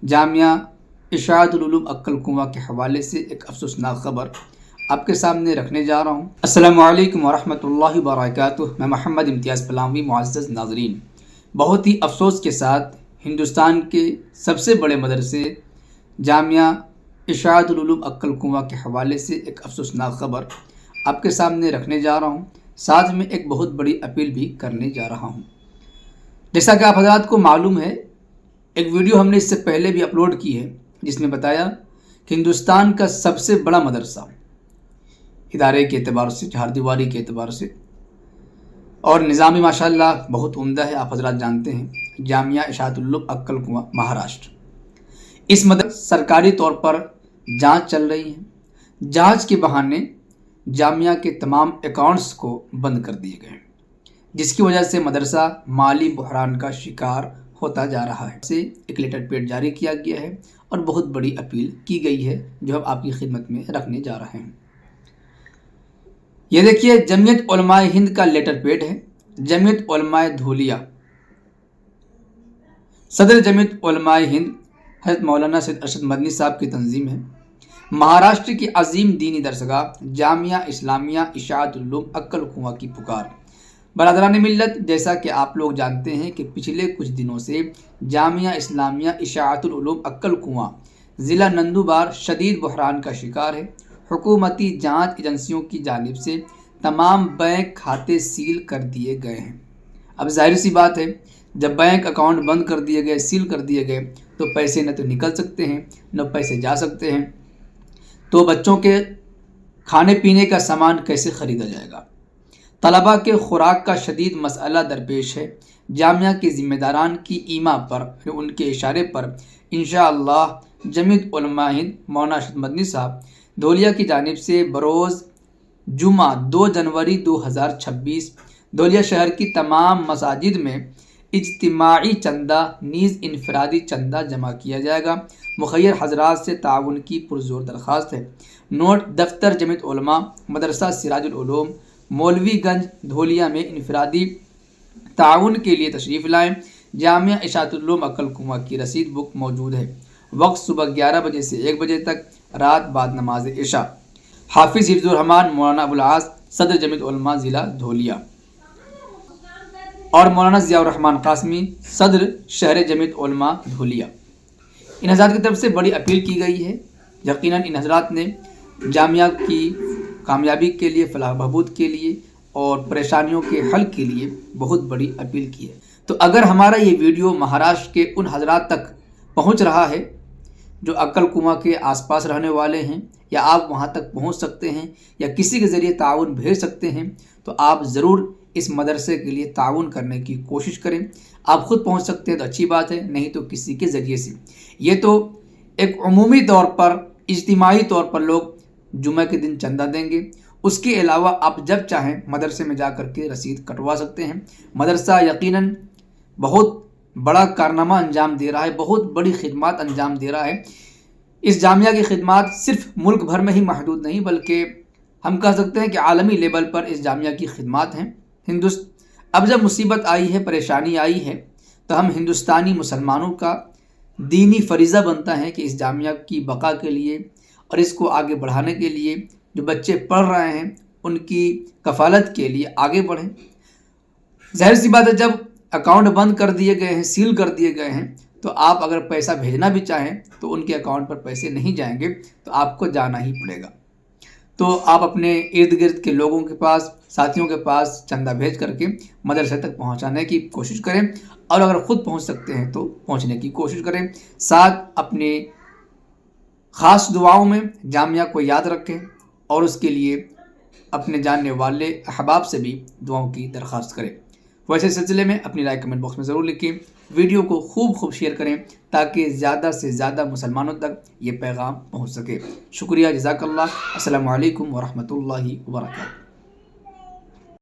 جامعہ اشاعت العلوم عقل کنواں کے حوالے سے ایک افسوسناک خبر آپ کے سامنے رکھنے جا رہا ہوں۔ السلام علیکم ورحمۃ اللہ وبرکاتہ۔ میں محمد امتیاز پلاوی۔ معزز ناظرین، بہت ہی افسوس کے ساتھ ہندوستان کے سب سے بڑے مدرسے جامعہ اشاعت العلوم عقل کنواں کے حوالے سے ایک افسوسناک خبر آپ کے سامنے رکھنے جا رہا ہوں، ساتھ میں ایک بہت بڑی اپیل بھی کرنے جا رہا ہوں۔ جیسا کہ آپ حضرات کو معلوم ہے، ایک ویڈیو ہم نے اس سے پہلے بھی اپلوڈ کی ہے جس میں بتایا کہ ہندوستان کا سب سے بڑا مدرسہ ادارے کے اعتبار سے، چہار دیواری کے اعتبار سے اور نظامی ماشاءاللہ بہت عمدہ ہے، آپ حضرات جانتے ہیں، جامعہ اشاعت العلوم عقل کنواں مہاراشٹر۔ اس مدرسے سرکاری طور پر جانچ چل رہی ہے۔ جانچ کے بہانے جامعہ کے تمام اکاؤنٹس کو بند کر دیے گئے ہیں، جس کی وجہ سے مدرسہ مالی بحران کا شکار ہوتا جا رہا ہے۔ سے ایک لیٹر پیڈ جاری کیا گیا ہے اور بہت بڑی اپیل کی گئی ہے جو ہم آپ کی خدمت میں رکھنے جا رہے ہیں۔ یہ دیکھیے، جمعیت علماء ہند کا لیٹر پیڈ ہے۔ جمعیت علماء دھولیا، صدر جمعیت علماء ہند حضرت مولانا سید ارشد مدنی صاحب کی تنظیم ہے۔ مہاراشٹر کی عظیم دینی درسگاہ جامعہ اسلامیہ اشاعت العلوم عقل کنواں کی پکار۔ برادران ملت، جیسا کہ آپ لوگ جانتے ہیں کہ پچھلے کچھ دنوں سے جامعہ اسلامیہ اشاعت العلوم عقل کنواں ضلع نندوبار شدید بحران کا شکار ہے۔ حکومتی جانچ ایجنسیوں کی جانب سے تمام بینک کھاتے سیل کر دیے گئے ہیں۔ اب ظاہر سی بات ہے، جب بینک اکاؤنٹ بند کر دیے گئے، سیل کر دیے گئے، تو پیسے نہ تو نکل سکتے ہیں نہ پیسے جا سکتے ہیں، تو بچوں کے کھانے پینے کا سامان کیسے خریدا جائے گا؟ طلباء کے خوراک کا شدید مسئلہ درپیش ہے۔ جامعہ کے ذمہ داران کی ایما پر، ان کے اشارے پر انشاءاللہ جمعیت علماء ہند مولانا ارشد مدنی صاحب دھولیا کی جانب سے بروز جمعہ 2 جنوری 2026 دھولیا شہر کی تمام مساجد میں اجتماعی چندہ نیز انفرادی چندہ جمع کیا جائے گا۔ مخیر حضرات سے تعاون کی پرزور درخواست ہے۔ نوٹ: دفتر جمعیت علماء، مدرسہ سراج العلوم، مولوی گنج، دھولیا میں انفرادی تعاون کے لیے تشریف لائیں۔ جامعہ اشاعت العلوم عقل کنواں کی رسید بک موجود ہے۔ وقت صبح 11 بجے سے 1 بجے تک، رات بعد نماز عشاء۔ حافظ حفظ الرحمان مولانا ابوالعاص، صدر جمعیت علماء ضلع دھولیا، اور مولانا ضیاء الرحمان قاسمی، صدر شہر جمعیت علماء دھولیا۔ ان حضرات کی طرف سے بڑی اپیل کی گئی ہے۔ یقیناً ان حضرات نے جامعہ کی کامیابی کے لیے، فلاح بہبود کے لیے اور پریشانیوں کے حل کے لیے بہت بڑی اپیل کی ہے۔ تو اگر ہمارا یہ ویڈیو مہاراشٹر کے ان حضرات تک پہنچ رہا ہے جو عقل کنواں کے آس پاس رہنے والے ہیں، یا آپ وہاں تک پہنچ سکتے ہیں یا کسی کے ذریعے تعاون بھیج سکتے ہیں، تو آپ ضرور اس مدرسے کے لیے تعاون کرنے کی کوشش کریں۔ آپ خود پہنچ سکتے ہیں تو اچھی بات ہے، نہیں تو کسی کے ذریعے سے۔ یہ تو ایک عمومی طور پر، اجتماعی طور پر لوگ جمعہ کے دن چندہ دیں گے۔ اس کے علاوہ آپ جب چاہیں مدرسے میں جا کر کے رسید کٹوا سکتے ہیں۔ مدرسہ یقیناً بہت بڑا کارنامہ انجام دے رہا ہے، بہت بڑی خدمات انجام دے رہا ہے۔ اس جامعہ کی خدمات صرف ملک بھر میں ہی محدود نہیں، بلکہ ہم کہہ سکتے ہیں کہ عالمی لیول پر اس جامعہ کی خدمات ہیں۔ اب جب مصیبت آئی ہے، پریشانی آئی ہے، تو ہم ہندوستانی مسلمانوں کا دینی فریضہ بنتا ہے کہ اس جامعہ کی بقا کے لیے اور اس کو آگے بڑھانے کے لیے، جو بچے پڑھ رہے ہیں ان کی کفالت کے لیے آگے بڑھیں۔ ظاہر سی بات ہے، جب اکاؤنٹ بند کر دیے گئے ہیں، سیل کر دیے گئے ہیں، تو آپ اگر پیسہ بھیجنا بھی چاہیں تو ان کے اکاؤنٹ پر پیسے نہیں جائیں گے، تو آپ کو جانا ہی پڑے گا۔ تو آپ اپنے ارد گرد کے لوگوں کے پاس، ساتھیوں کے پاس چندہ بھیج کر کے مدرسے تک پہنچانے کی کوشش کریں، اور اگر خود پہنچ سکتے ہیں تو پہنچنے کی کوشش کریں۔ ساتھ اپنے خاص دعاؤں میں جامعہ کو یاد رکھیں، اور اس کے لیے اپنے جاننے والے احباب سے بھی دعاؤں کی درخواست کریں۔ ویسے سلسلے میں اپنی رائے کمنٹ باکس میں ضرور لکھیں۔ ویڈیو کو خوب شیئر کریں تاکہ زیادہ سے زیادہ مسلمانوں تک یہ پیغام پہنچ سکے۔ شکریہ، جزاک اللہ۔ السلام علیکم ورحمۃ اللہ وبرکاتہ۔